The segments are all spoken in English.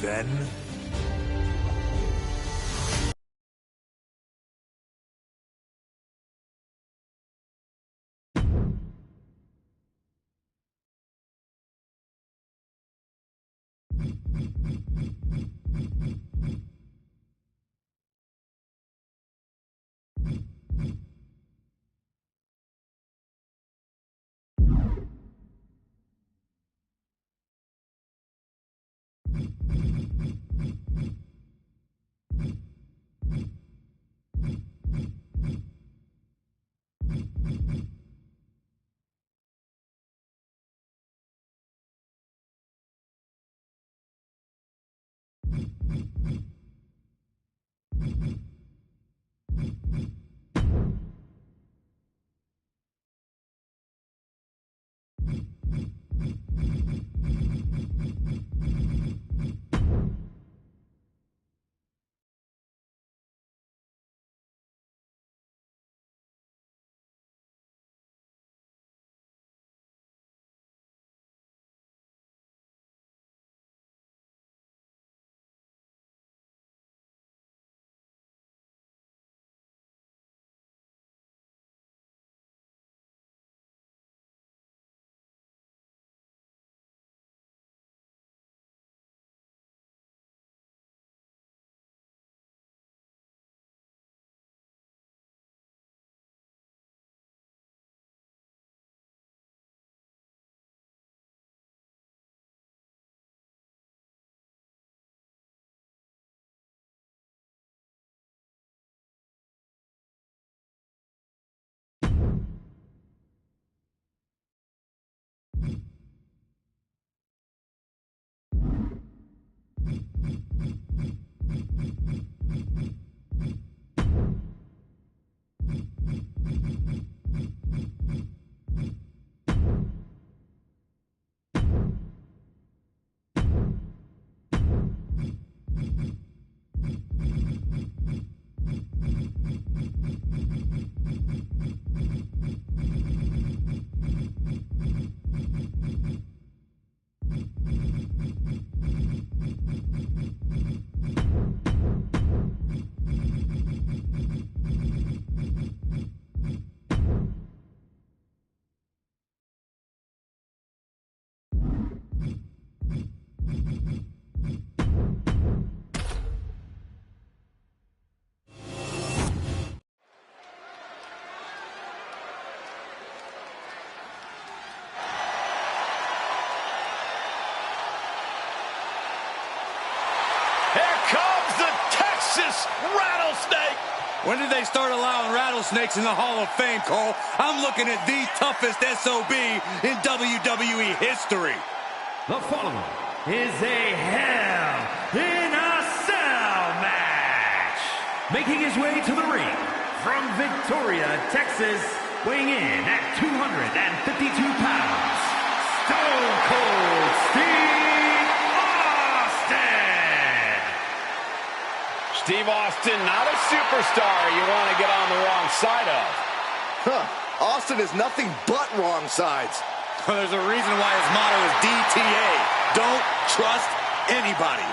then? Rattlesnake! When did they start allowing rattlesnakes in the Hall of Fame, Cole? I'm looking at the toughest SOB in WWE history. The following is a Hell in a Cell match. Making his way to the ring from Victoria, Texas, weighing in at 252 pounds, Stone Cold Steve Austin. Steve Austin, not a superstar you want to get on the wrong side of. Austin is nothing but wrong sides. Well, there's a reason why his motto is DTA. Don't trust anybody.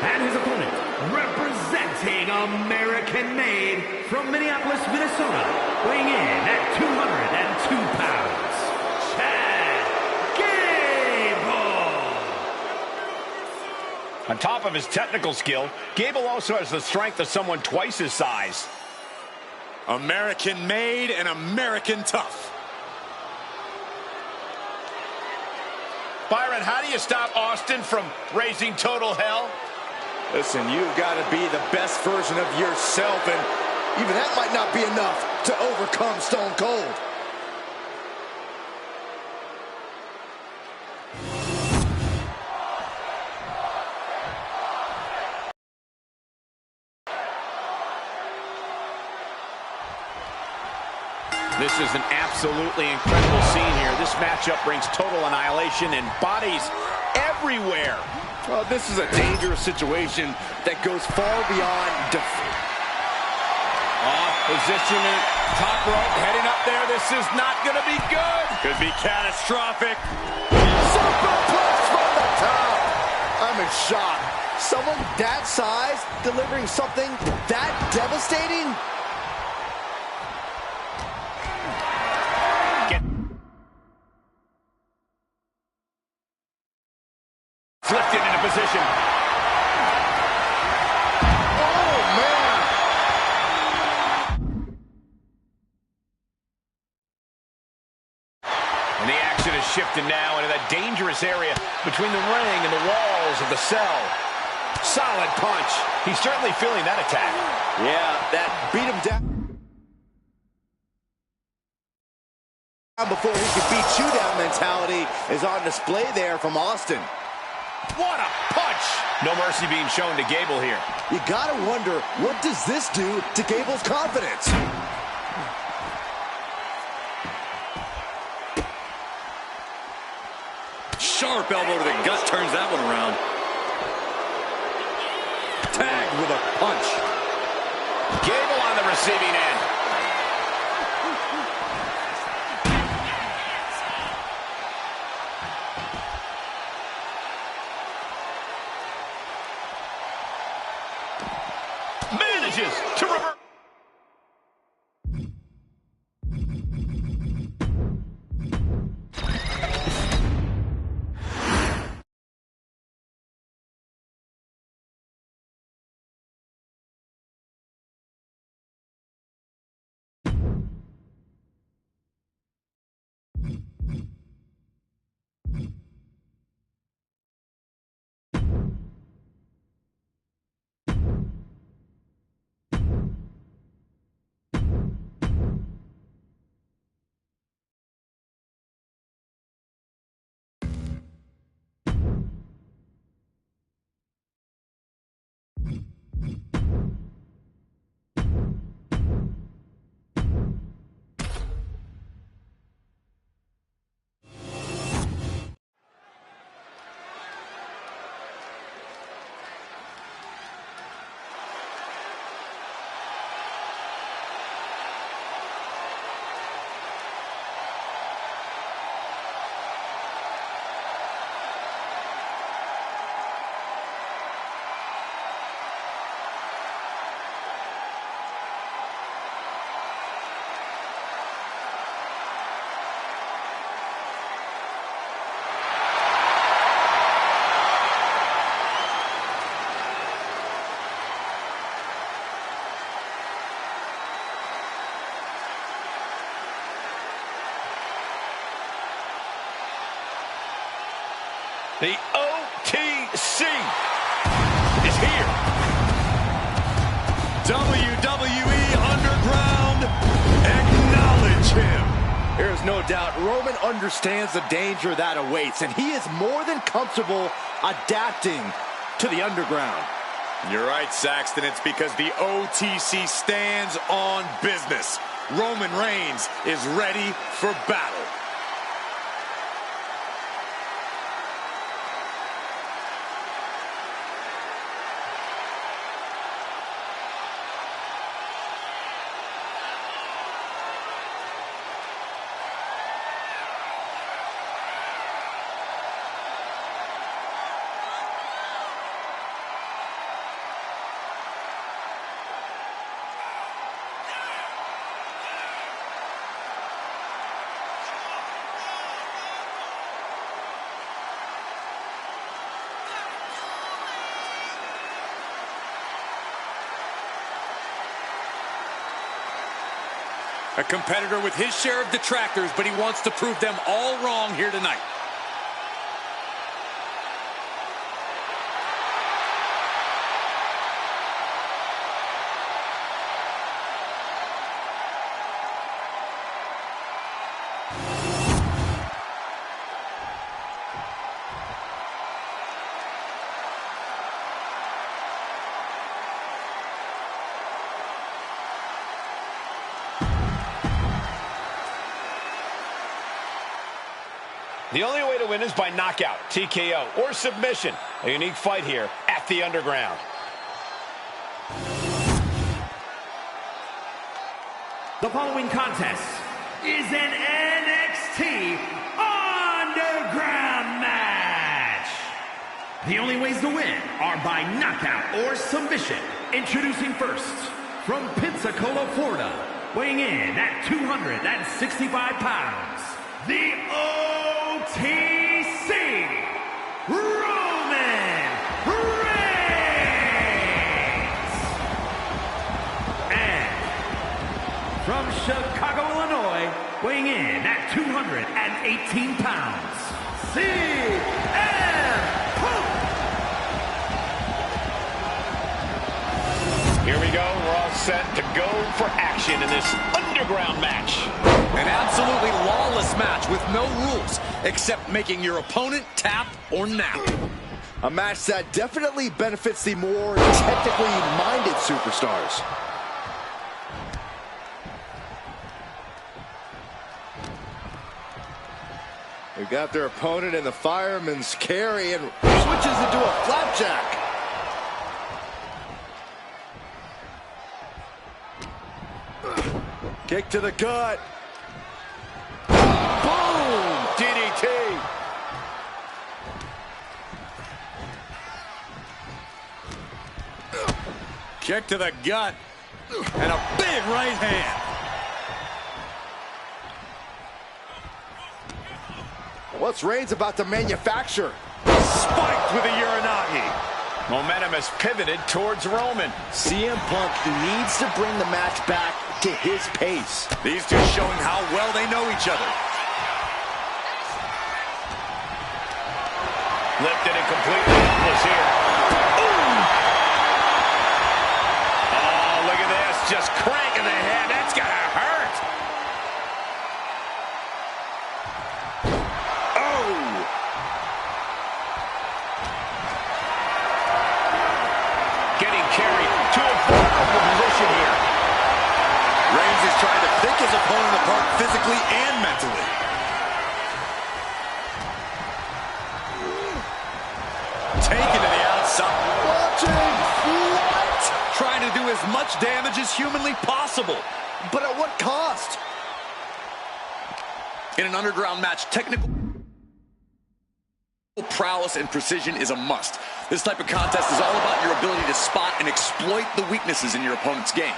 And his opponent, representing American-made from Minneapolis, Minnesota, weighing in at 202 pounds, Chad Gable. On top of his technical skill, Gable also has the strength of someone twice his size. American-made and American tough. Byron, how do you stop Austin from raising total hell? Listen, you've got to be the best version of yourself, and even that might not be enough to overcome Stone Cold. This is an absolutely incredible scene here. This matchup brings total annihilation and bodies everywhere. Well, this is a dangerous situation that goes far beyond off position, top rope, heading up there. This is not going to be good. Could be catastrophic. Superplex from the top. I'm in shock. Someone that size delivering something that devastating? Lifted into position. Oh, man. And the action is shifting now into that dangerous area between the ring and the walls of the cell. Solid punch. He's certainly feeling that attack. Yeah, that beat him down before he could beat you down mentality is on display there from Austin. What a punch! No mercy being shown to Gable here. You gotta wonder, what does this do to Gable's confidence? Sharp elbow to the gut turns that one around. Tagged with a punch. Gable on the receiving end. Manages to reverse. The OTC is here. WWE Underground, acknowledge him. There's no doubt Roman understands the danger that awaits, and he is more than comfortable adapting to the Underground. You're right, Saxton. It's because the OTC stands on business. Roman Reigns is ready for battle. A competitor with his share of detractors, but he wants to prove them all wrong here tonight. The only way to win is by knockout, TKO, or submission. A unique fight here at the Underground. The following contest is an NXT Underground match. The only ways to win are by knockout or submission. Introducing first, from Pensacola, Florida, weighing in at 265 pounds, the OTC, Roman Reigns. And from Chicago, Illinois, weighing in at 218 pounds, CM Punk. Here we go. We're all set to go for action in this Underground match. An absolutely lawless match with no rules, except making your opponent tap or nap. A match that definitely benefits the more technically minded superstars. They got their opponent in the fireman's carry and switches into a flapjack. Kick to the gut. Boom! DDT. Kick to the gut. And a big right hand. What's Reigns about to manufacture? Spiked with a Uranagi. Momentum has pivoted towards Roman. CM Punk needs to bring the match back to his pace. These two showing how well they know each other. Lifted and completely helpless here. Ooh. Oh, look at this. Just cranking the head. That's gotta hurt. Oh. Getting carried to a vulnerable position here. Reigns is trying to pick his opponent apart physically and mentally. Taken to the outside. Watching what? Trying to do as much damage as humanly possible. But at what cost? In an Underground match, technical prowess and precision is a must. This type of contest is all about your ability to spot and exploit the weaknesses in your opponent's game.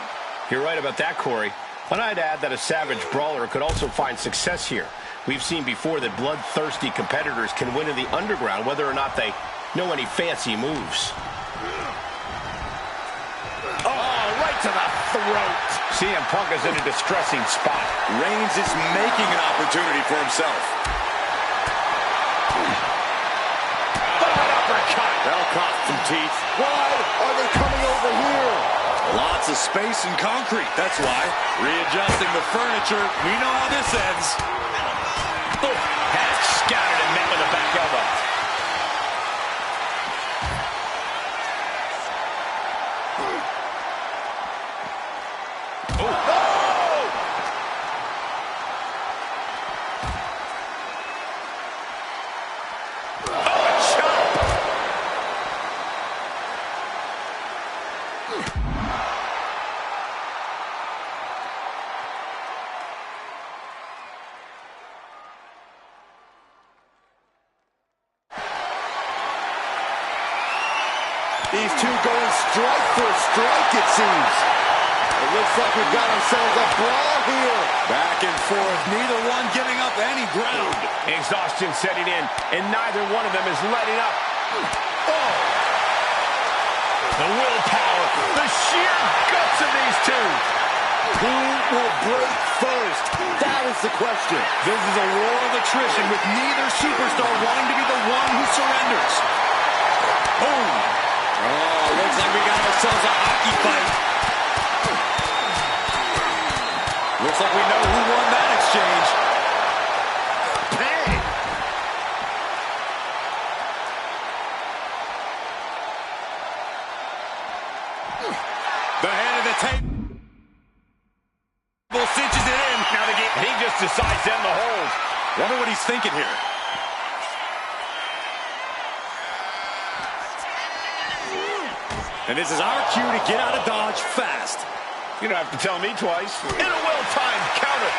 You're right about that, Corey. But I'd add that a savage brawler could also find success here. We've seen before that bloodthirsty competitors can win in the Underground whether or not they know any fancy moves. Oh, right to the throat. CM Punk is in a distressing spot. Reigns is making an opportunity for himself. Uppercut. That'll cost some teeth. Why are they coming over here? Lots of space and concrete, that's why. Readjusting the furniture, we know how this ends. Oh, has scattered and met with a back elbow. These two going strike for strike, it seems. It looks like we've got ourselves a brawl here. Back and forth, neither one giving up any ground. Exhaustion setting in, and neither one of them is letting up. Oh! The willpower, the sheer guts of these two. Who will break first? That is the question. This is a war of attrition with neither superstar wanting to be the one who surrenders. Boom! Oh, looks like we got ourselves a hockey fight. Looks like we know who won that exchange. Bang! The head of the table cinches it in. Now he just decides to end the hold. Wonder what he's thinking here. And this is our cue to get out of Dodge fast. You don't have to tell me twice. In a well-timed counter.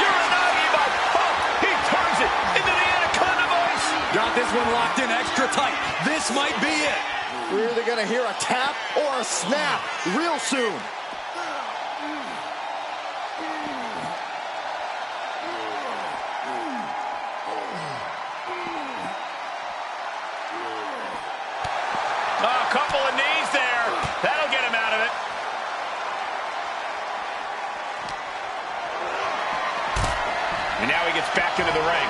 Uranagi by Punk. He turns it into the Anaconda Vice. Got this one locked in extra tight. This might be it. We're either going to hear a tap or a snap real soon. A couple of knees there. That'll get him out of it. And now he gets back into the ring.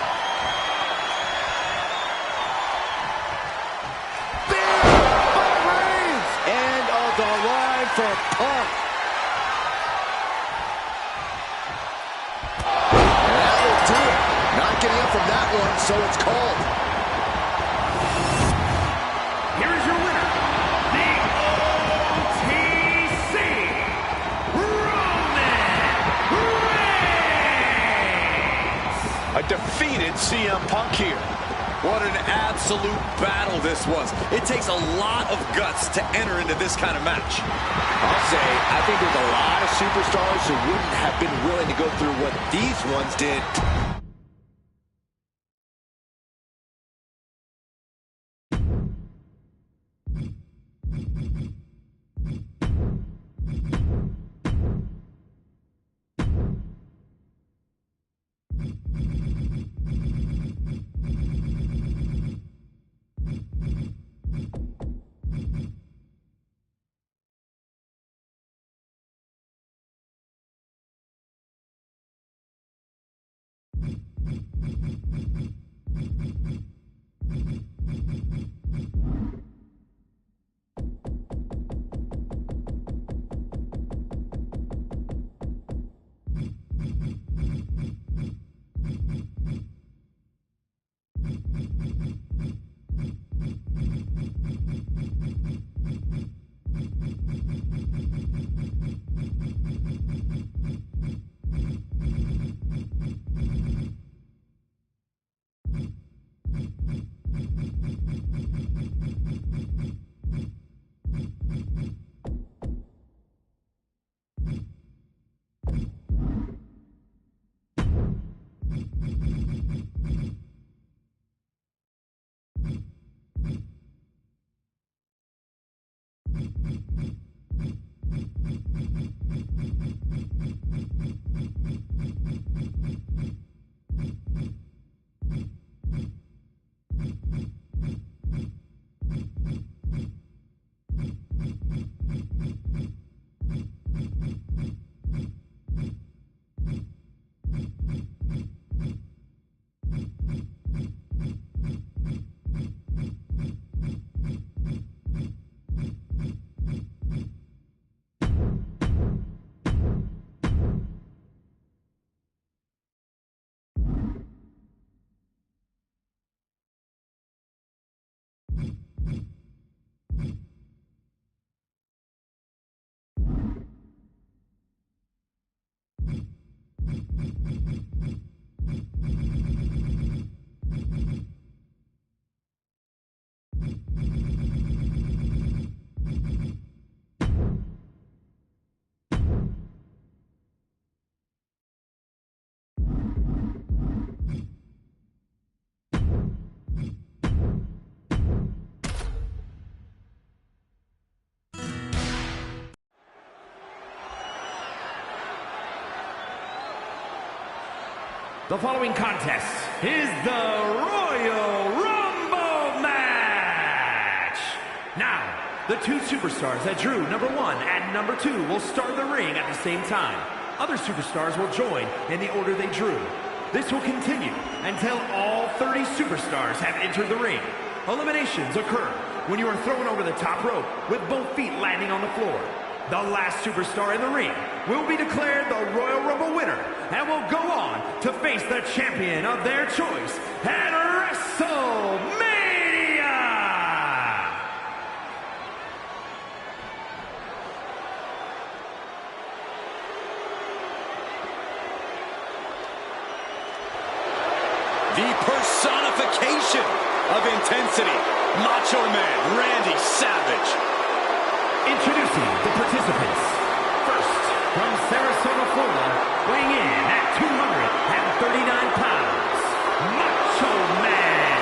End of the line for Punk. And that will do it. Not getting up from that one, so it's called. Here is your winner, the OTC, Roman Reigns. A defeated CM Punk here. What an absolute battle this was. It takes a lot of guts to enter into this kind of match. I'll say, I think there's a lot of superstars who wouldn't have been willing to go through what these ones did. The following contest is the Royal Rumble match. Now, the two superstars that drew number 1 and number 2 will start the ring at the same time. Other superstars will join in the order they drew. This will continue until all 30 superstars have entered the ring. Eliminations occur when you are thrown over the top rope with both feet landing on the floor. The last superstar in the ring will be declared the Royal Rumble winner and will go on to face the champion of their choice at WrestleMania! The personification of intensity. Macho Man Randy Savage. Introducing the participants. First, from Sarasota, Florida, weighing in at 239 pounds, Macho Man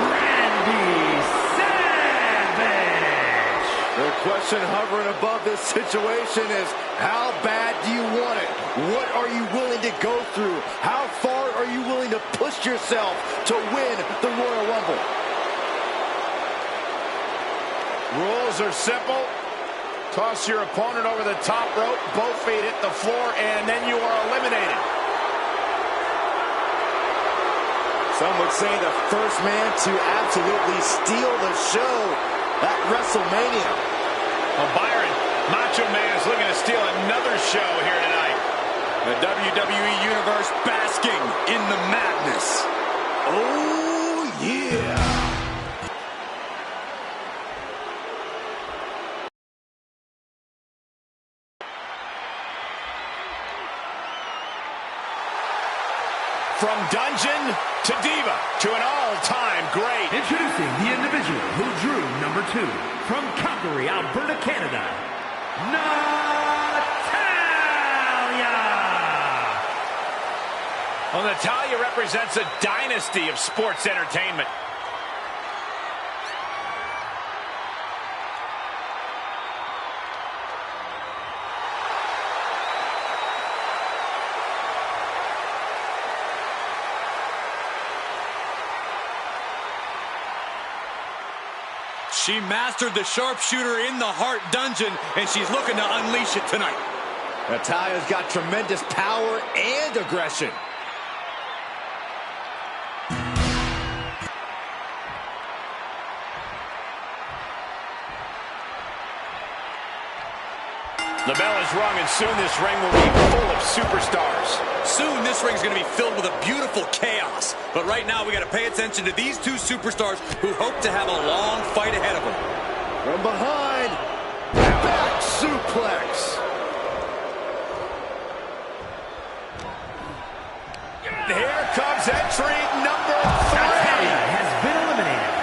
Randy Savage. The question hovering above this situation is, how bad do you want it? What are you willing to go through? How far are you willing to push yourself to win the Royal Rumble? Rules are simple. Toss your opponent over the top rope, both feet hit the floor, and then you are eliminated. Some would say the first man to absolutely steal the show at WrestleMania. Well, Byron, Macho Man is looking to steal another show here tonight. The WWE Universe basking in the madness. Oh, yeah. From Dungeon to Diva to an all-time great. Introducing the individual who drew number 2 from Calgary, Alberta, Canada, Natalya. Well, Natalya represents a dynasty of sports entertainment. She mastered the sharpshooter in the Heart Dungeon, and she's looking to unleash it tonight. Natalya's got tremendous power and aggression. The bell is rung, and soon this ring will be full of superstars. Soon this ring's going to be filled with a beautiful chaos. But right now we got to pay attention to these two superstars who hope to have a long fight ahead of them. From behind, back suplex. Here comes entry number 3. Natalya has been eliminated.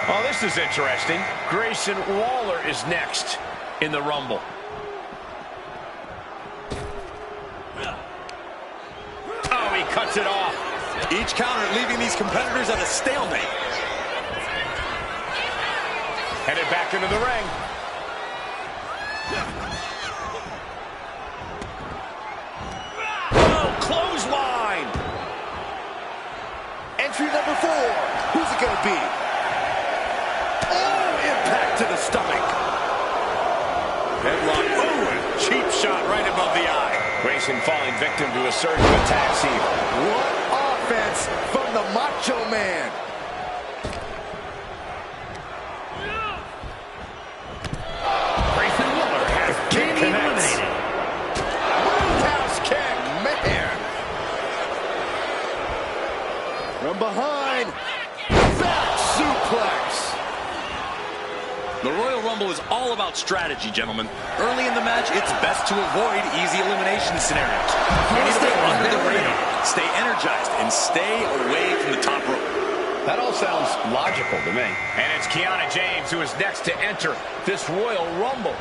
Oh, this is interesting. Grayson Waller is next in the Rumble. Oh, he cuts it off. Each counter leaving these competitors at a stalemate. Headed back into the ring. Oh, clothesline. Entry number 4. Who's it going to be? Oh, impact to the stomach. Headlock. Oh, a cheap shot right above the eye. Grayson falling victim to a surge of attacks here. What offense from the Macho Man. Grayson Waller has been eliminated. Roundhouse kick, man. From behind, back suplex. The Royal Rumble is all about strategy, gentlemen. Early in the match, it's best to avoid easy elimination scenarios. You need to stay under the radar, stay energized, and stay away from the top rope. That all sounds logical to me. And it's Kiana James who is next to enter this Royal Rumble.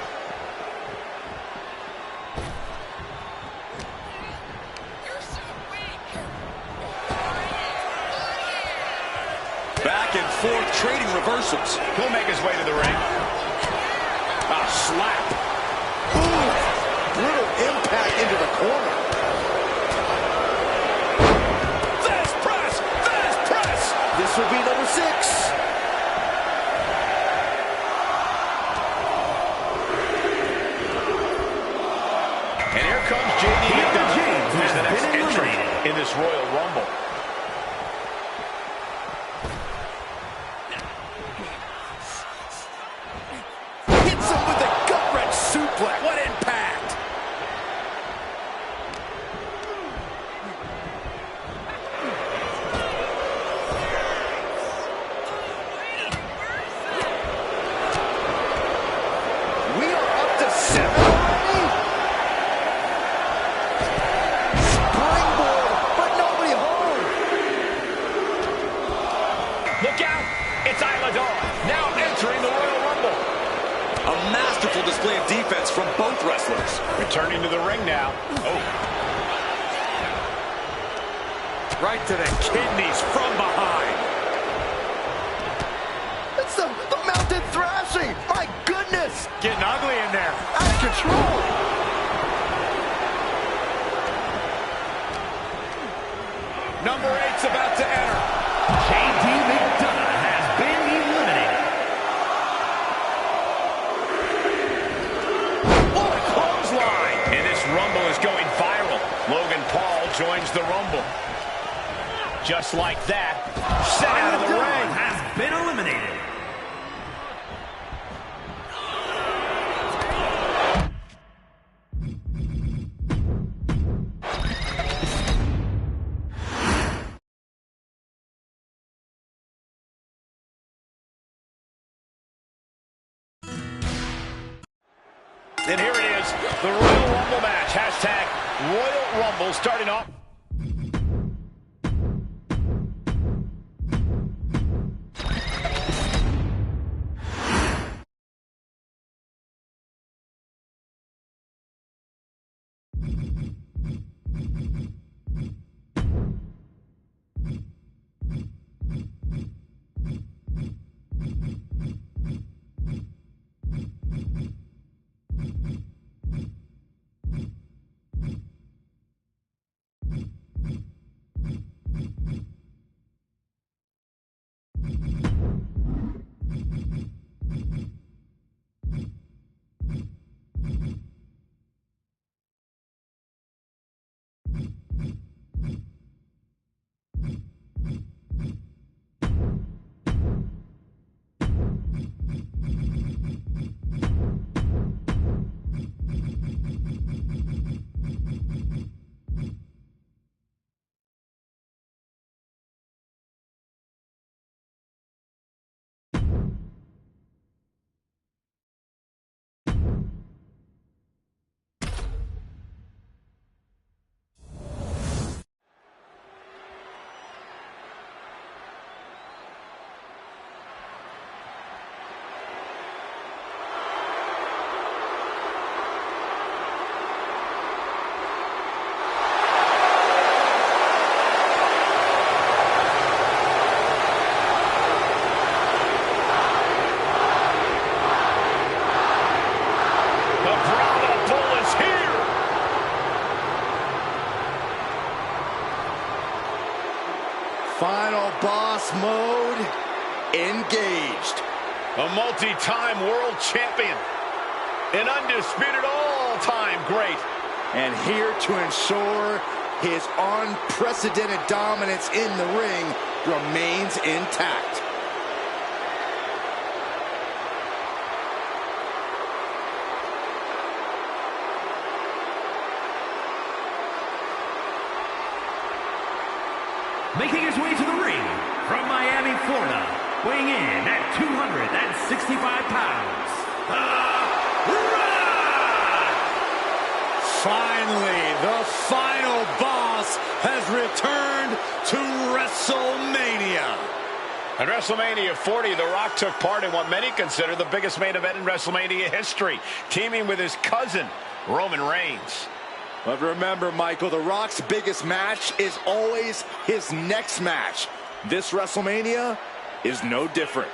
Back and forth, trading reversals. He'll make his way to the ring. A slap. Ooh, brutal impact into the corner. Fast press! Fast press! This will be number 6. And here comes JD McDonald, who's the next entrant in this Royal Rumble. Hits him with a gut-wrench suplex. What impact! We are up to 7 already. Springboard, but nobody It's Isla Dawn, now entering the Royal Rumble. A masterful display of defense from both wrestlers. Returning to the ring now. Oh. Right to the kidneys from behind. It's the mountain thrashing. My goodness. Getting ugly in there. Out of control. Number 8's about to enter. JD McDonough has been eliminated. What a clothesline! And this Rumble is going viral. Logan Paul joins the Rumble. Just like that, sent out of the ring. Has been eliminated. And here it is, the Royal Rumble match. Hashtag Royal Rumble starting off. Final boss mode engaged. A multi-time world champion. An undisputed all-time great. And here to ensure his unprecedented dominance in the ring remains intact. Making his way to the ring from Miami, Florida, weighing in at 265 pounds, Finally, the final boss has returned to WrestleMania. At WrestleMania 40, The Rock took part in what many consider the biggest main event in WrestleMania history, teaming with his cousin, Roman Reigns. But remember, Michael, The Rock's biggest match is always his next match. This WrestleMania is no different.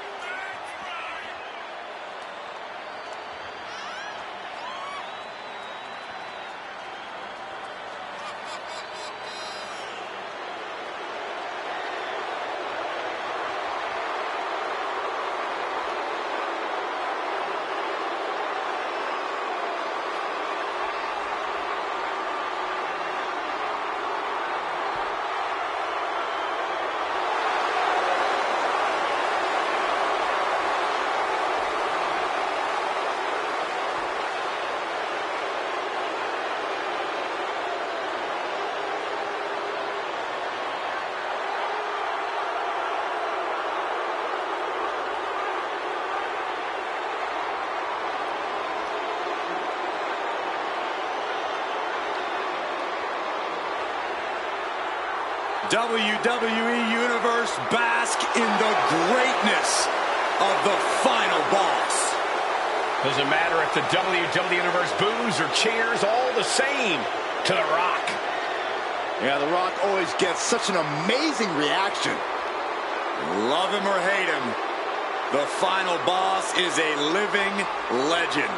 WWE Universe, bask in the greatness of the final boss. Doesn't matter if the WWE Universe boos or cheers, all the same to The Rock. Yeah, The Rock always gets such an amazing reaction. Love him or hate him, the final boss is a living legend.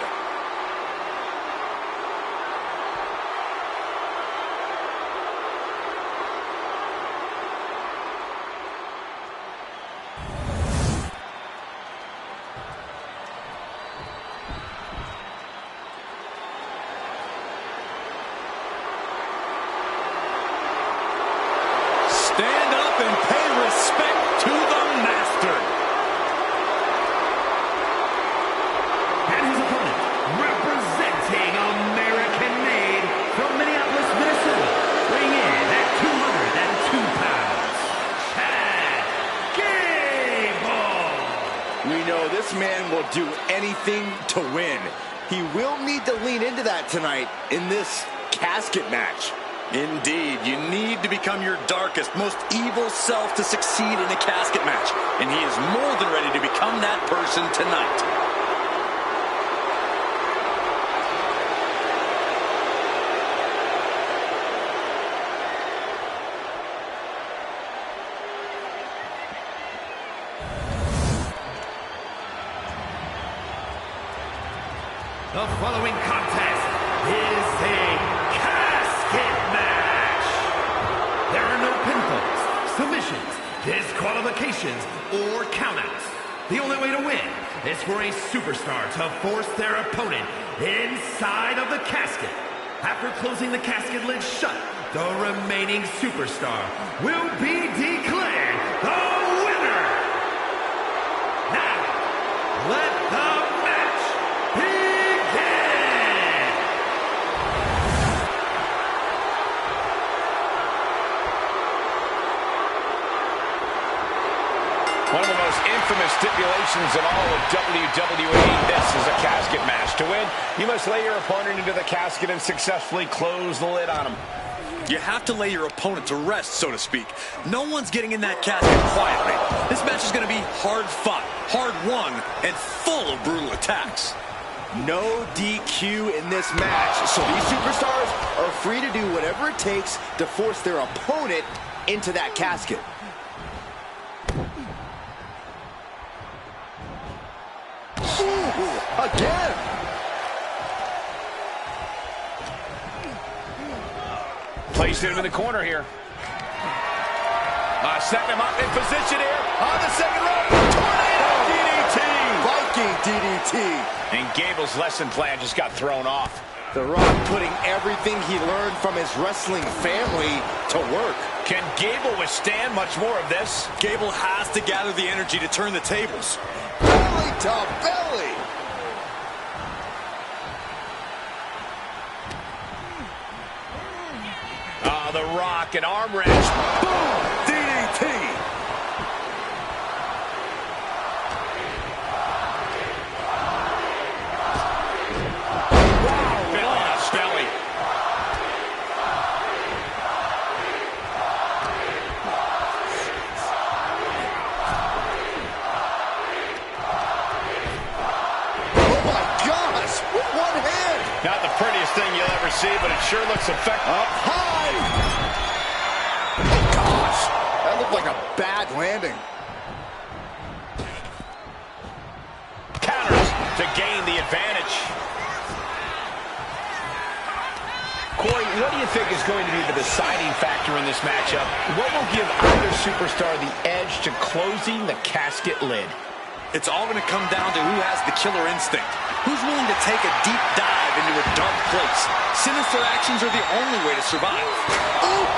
Stand up and pay respect to the master. And his opponent, representing American-made from Minneapolis, Minnesota, weighing in at 202 pounds, Chad Gable. We know this man will do anything to win. He will need to lean into that tonight in this casket match. Indeed, you need to become your darkest, most evil self to succeed in a casket match. And he is more than ready to become that person tonight. The following contest is a casket match. There are no pinfalls, submissions, disqualifications, or countouts. The only way to win is for a superstar to force their opponent inside of the casket. After closing the casket lid shut, the remaining superstar will be declared the winner. Now, let the match begin. One of the most infamous stipulations in all of WWE. This is a casket match. To win, you must lay your opponent into the casket and successfully close the lid on him. You have to lay your opponent to rest, so to speak. No one's getting in that casket quietly. This match is going to be hard fought, hard won, and full of brutal attacks. No DQ in this match, so these superstars are free to do whatever it takes to force their opponent into that casket. Ooh, again! Placed it into the corner here. Setting him up in position here on the second rope. Tornado DDT! Viking DDT! And Gable's lesson plan just got thrown off. The Rock putting everything he learned from his wrestling family to work. Can Gable withstand much more of this? Gable has to gather the energy to turn the tables. Belly to belly! The Rock, an arm wrench. Boom! DDT! Wow, belly to belly. Oh my gosh! With one hand! Not the prettiest thing you'll ever see, but it sure looks effective. Up high! Oh gosh! That looked like a bad landing. Counters to gain the advantage. Corey, what do you think is going to be the deciding factor in this matchup? What will give either superstar the edge to closing the casket lid? It's all going to come down to who has the killer instinct. Who's willing to take a deep dive into a dark place? Sinister actions are the only way to survive. Ooh,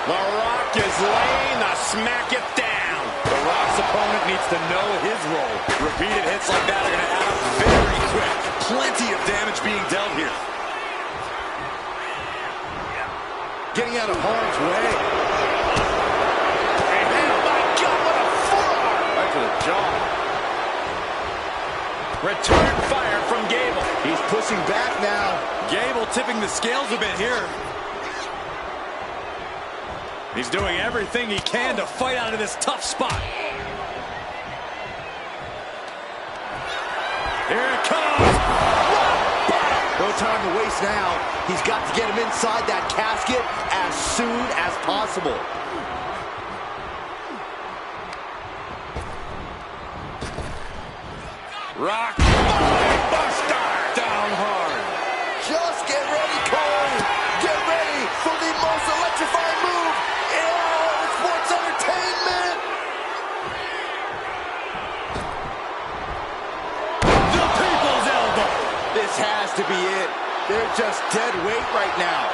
The Rock is laying the smack it down. The Rock's opponent needs to know his role. Repeated hits like that are going to add up very quick. Plenty of damage being dealt here. Getting out of harm's way. And oh my God, what a forearm! Right to the jaw. Return fire from Gable. He's pushing back now. Gable tipping the scales a bit here. He's doing everything he can to fight out of this tough spot. Here it comes. No time to waste now. He's got to get him inside that casket as soon as possible. Rock. Buster. Down hard. Just get ready, Cole. Get ready for the most electrifying move in all of sports entertainment. The people's elbow. This has to be it. They're just dead weight right now.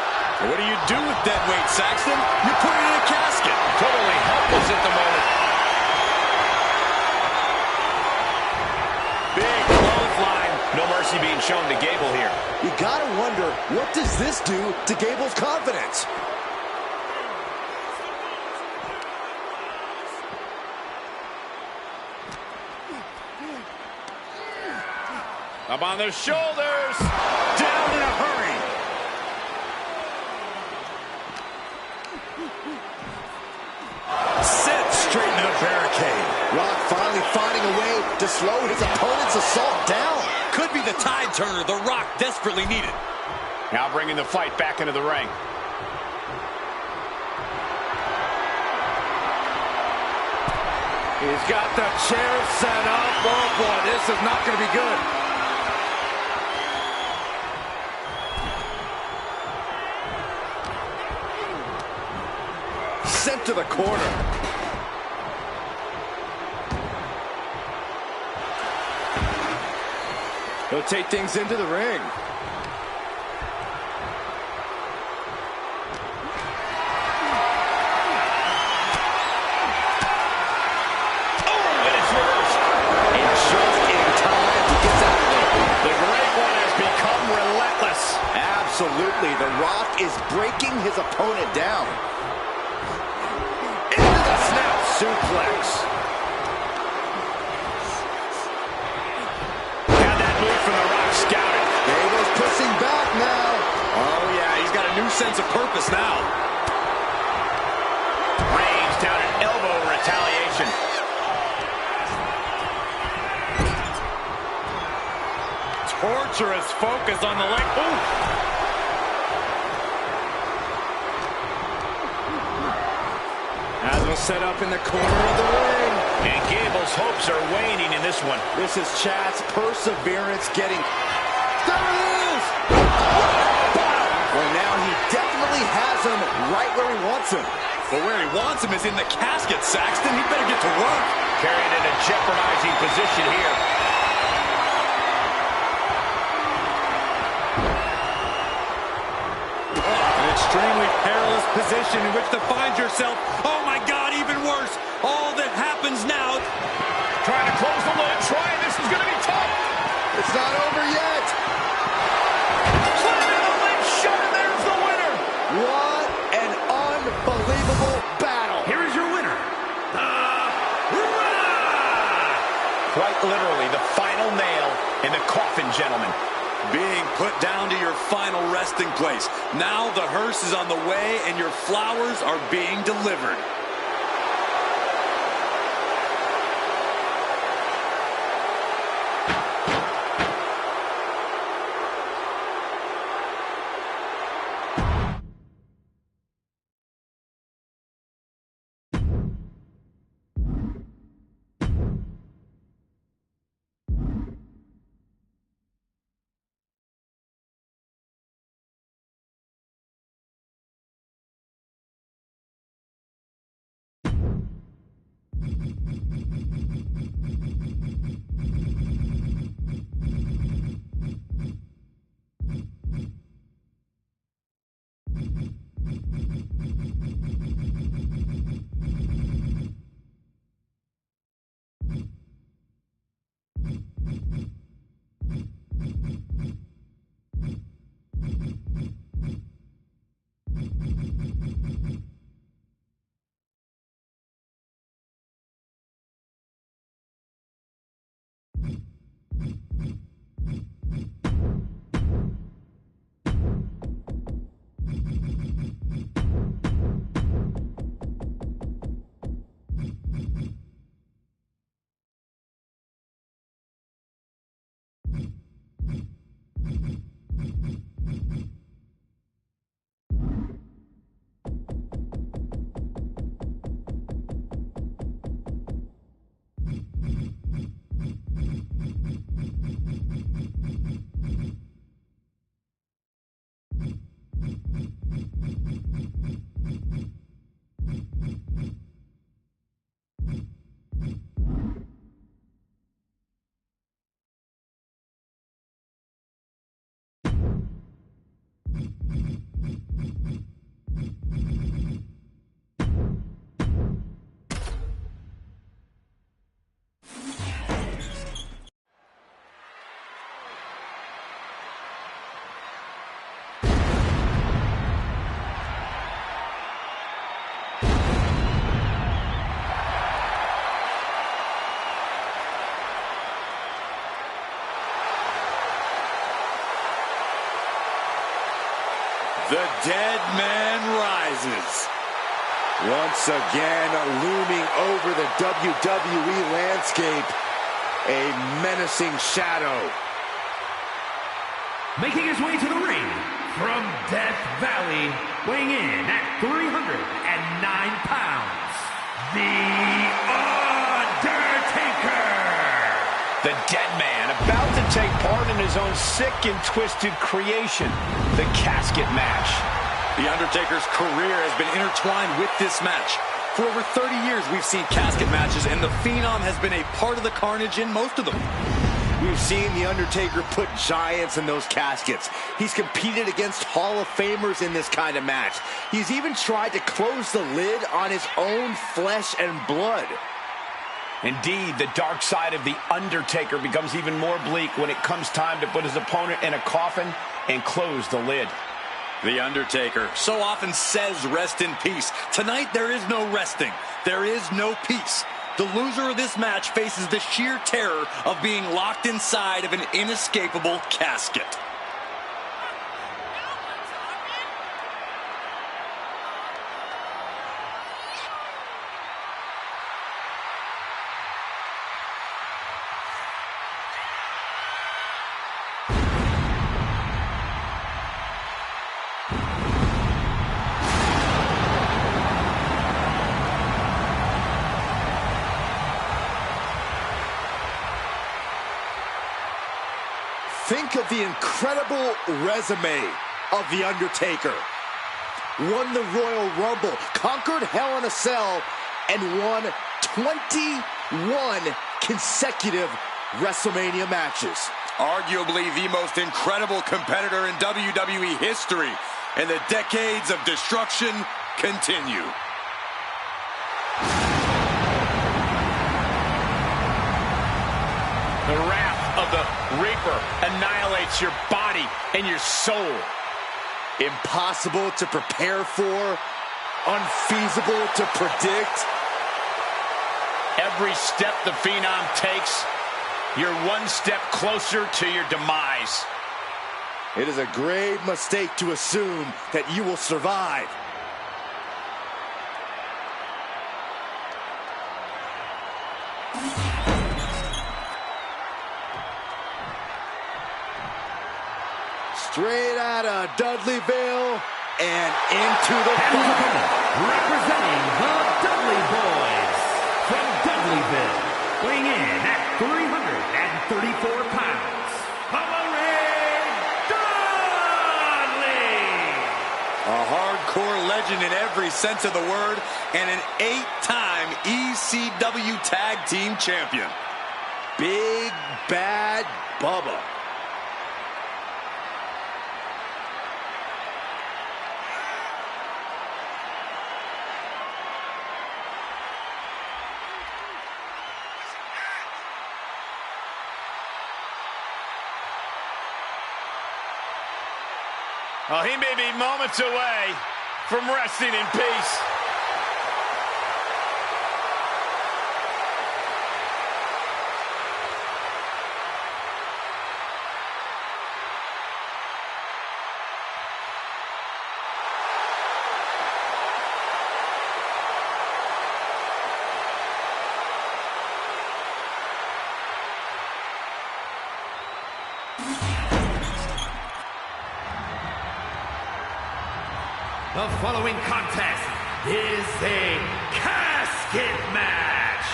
What do you do with dead weight, Saxton? You put it in a casket. Totally helpless at the moment. Big clothesline. No mercy being shown to Gable here. You gotta wonder, what does this do to Gable's confidence? Up on the shoulders. Down in a hurry. Sent straight into the barricade. Rock finally finding a way to slow his opponent's assault down. Could be the tide turner The Rock desperately needed. Now bringing the fight back into the ring. He's got the chair set up. Oh boy, this is not going to be good. Sent to the corner. He'll take things into the ring. Absolutely, The Rock is breaking his opponent down. Into the snap suplex. Had that move from The Rock scouted. Gable's pushing back now. Oh yeah, he's got a new sense of purpose now. Range down an elbow retaliation. Torturous focus on the leg. Ooh. As we'll set up in the corner of the ring. And Gable's hopes are waning in this one. This is Chad's perseverance getting... There it is! Well, now he definitely has him right where he wants him. But where he wants him is in the casket, Saxton. He better get to work. Carried in a jeopardizing position here. An extremely perilous position in which to find yourself. Oh my God, even worse. All that happens now. Trying to close the lid. This is going to be tough. It's not over yet. Slamming the lid shut, and there's the winner. What an unbelievable battle. Here is your winner, Quite literally, the final nail in the coffin, gentlemen. Being put down to your final resting place. Now the hearse is on the way and your flowers are being delivered. The dead man rises. Once again, looming over the WWE landscape, a menacing shadow. Making his way to the ring from Death Valley, weighing in at 309 pounds, The Undertaker. The dead man about to take part in his own sick and twisted creation, the casket match. The Undertaker's career has been intertwined with this match. For over 30 years, we've seen casket matches, and the Phenom has been a part of the carnage in most of them. We've seen The Undertaker put giants in those caskets. He's competed against Hall of Famers in this kind of match. He's even tried to close the lid on his own flesh and blood. Indeed, the dark side of The Undertaker becomes even more bleak when it comes time to put his opponent in a coffin and close the lid. The Undertaker so often says rest in peace. Tonight, there is no resting. There is no peace. The loser of this match faces the sheer terror of being locked inside of an inescapable casket. Think of the incredible resume of The Undertaker. Won the Royal Rumble, conquered Hell in a Cell, and won 21 consecutive WrestleMania matches. Arguably the most incredible competitor in WWE history, and the decades of destruction continue. The wrath of the Reaper annihilates your body and your soul. Impossible to prepare for, unfeasible to predict. Every step the Phenom takes, you're one step closer to your demise. It is a grave mistake to assume that you will survive. Straight out of Dudleyville and into the fight. Representing the Dudley Boys from Dudleyville, weighing in at 334 pounds, Hillary Dudley. A hardcore legend in every sense of the word, and an 8-time ECW Tag Team Champion. Big Bad Bubba. Well, he may be moments away from resting in peace. The following contest is a casket match.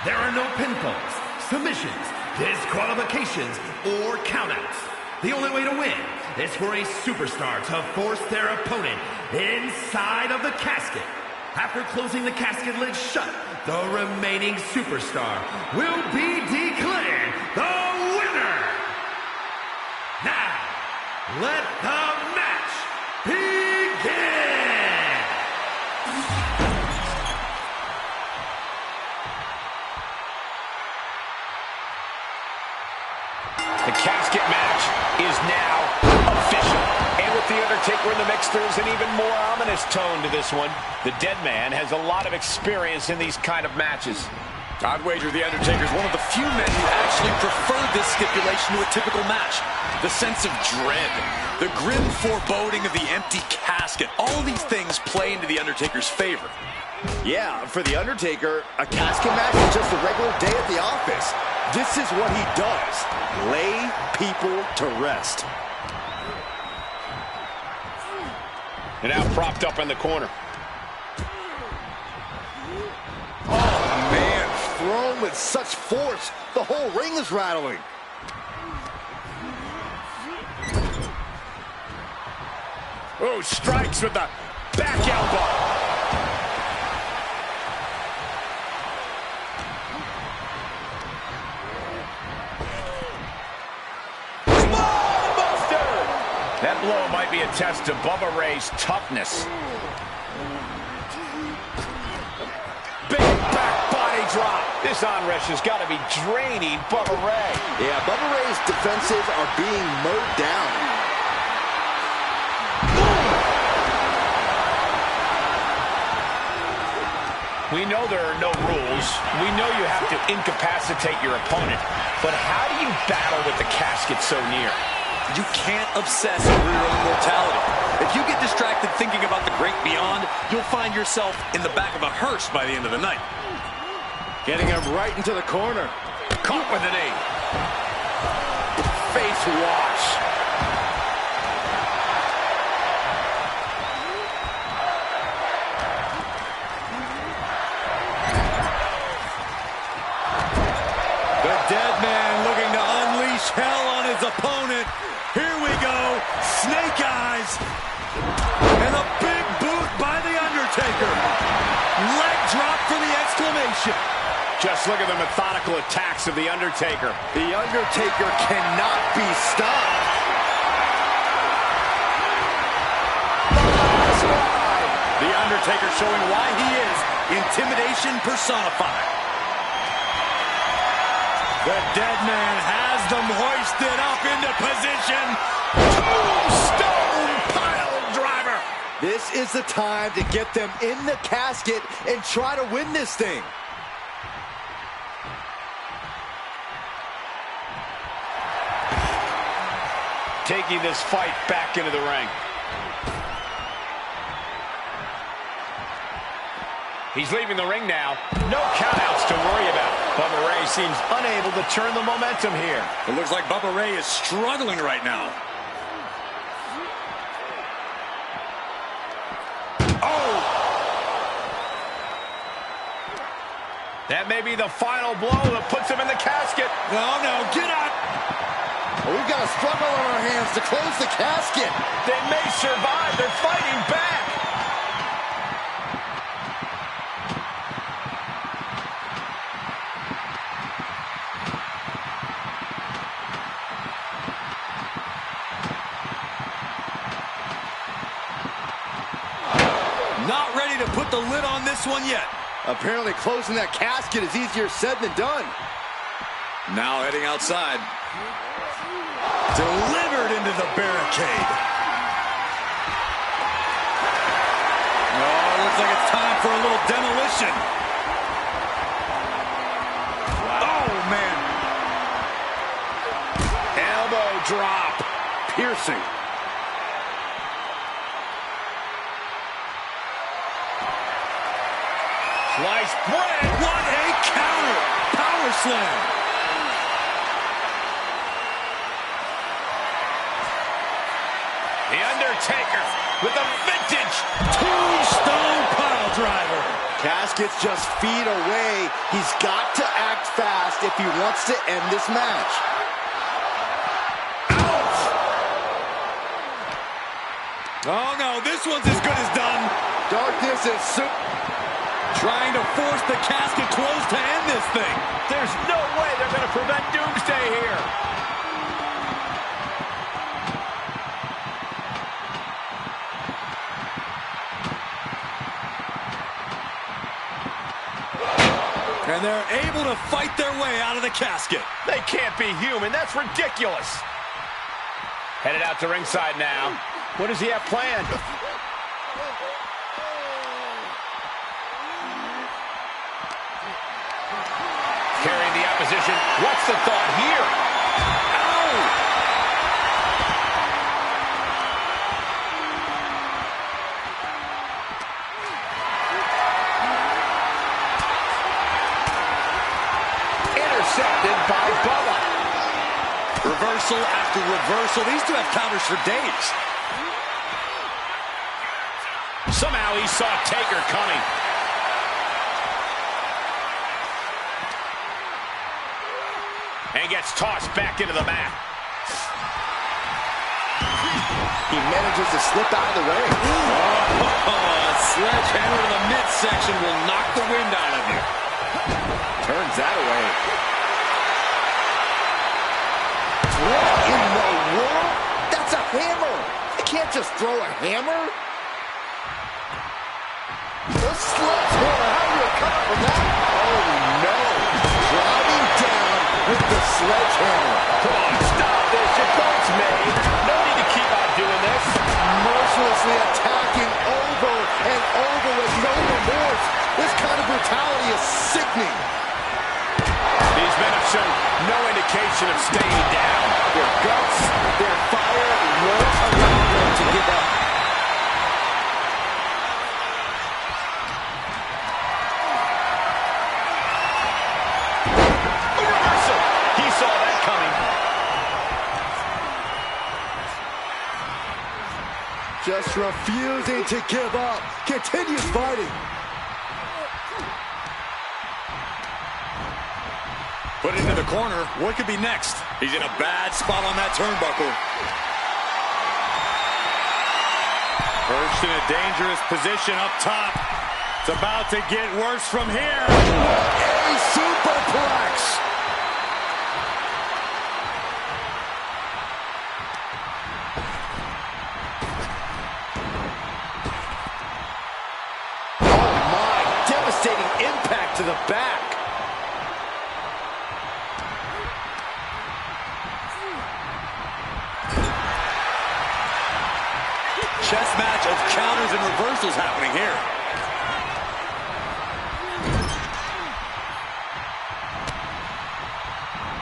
There are no pinfalls, submissions, disqualifications, or countouts. The only way to win is for a superstar to force their opponent inside of the casket. After closing the casket lid shut, the remaining superstar will be declared the winner. Now, let the match begin! The casket match is now official. And with The Undertaker in the mix, there's an even more ominous tone to this one. The dead man has a lot of experience in these kind of matches. I'd wager The Undertaker is one of the few men who actually preferred this stipulation to a typical match. The sense of dread, the grim foreboding of the empty casket, all these things play into The Undertaker's favor. Yeah, for The Undertaker, a casket match is just a regular day at the office. This is what he does, lay people to rest. And now propped up in the corner. Oh, man, thrown with such force, the whole ring is rattling. Oh, strikes with the back elbow. That blow might be a test of Bubba Ray's toughness. Big back body drop. This onrush has got to be draining Bubba Ray. Yeah, Bubba Ray's defenses are being mowed down. We know there are no rules. We know you have to incapacitate your opponent. But how do you battle with the casket so near? You can't obsess over your own mortality. If you get distracted thinking about the great beyond, you'll find yourself in the back of a hearse by the end of the night. Getting him right into the corner. Caught with an knee. Face wash. The dead man looking to unleash hell on his opponent. Here we go, snake eyes, and a big boot by The Undertaker. Leg drop for the exclamation. Just look at the methodical attacks of The Undertaker. The Undertaker cannot be stopped. The Undertaker showing why he is intimidation personified. The dead man has them hoisted up into position. Tombstone pile driver. This is the time to get them in the casket and try to win this thing. Taking this fight back into the ring. He's leaving the ring now. No countouts to worry about. Bubba Ray seems unable to turn the momentum here. It looks like Bubba Ray is struggling right now. Oh! That may be the final blow that puts him in the casket. No, get up. We've got a struggle on our hands to close the casket. They may survive. They're fighting back. Not ready to put the lid on this one yet. Apparently closing that casket is easier said than done. Now heading outside. Delivered into the barricade. Oh, looks like it's time for a little demolition. Oh, man. Elbow drop. Piercing. Sliced bread. What a counter. Power slam. The Taker with a vintage Tombstone pile driver. Casket's just feet away. He's got to act fast if he wants to end this match. Oh no, this one's as good as done. Darkness is Trying to force the Casket close to end this thing. There's no way they're going to prevent Doomsday here. And they're able to fight their way out of the Casket. They can't be human. That's ridiculous. Headed out to ringside now. What does he have planned? Carrying the opposition. What's the thought here? Ow! Intercepted by Bubba. Reversal after reversal. These two have counters for days. Somehow he saw Taker coming. And gets tossed back into the mat. He manages to slip out of the way. Oh, a sledgehammer to the midsection will knock the wind out of you. Turns that away. What in the world? That's a hammer. You can't just throw a hammer. The sledgehammer. How do you recover from that? Oh, no. Driving down with the sledgehammer. Come on, stop this. Your point's made. No need to keep on doing this. Mercilessly attacking over and over with no remorse. This kind of brutality is sickening. These men have shown no indication of staying down. Their guts, their fire won't allow them to give up. A reversal. He saw that coming. Just refusing to give up. Continues fighting. Put into the corner. What could be next? He's in a bad spot on that turnbuckle. Perched in a dangerous position up top. It's about to get worse from here. A superplex. Oh my, devastating impact to the back. Chess match of counters and reversals happening here.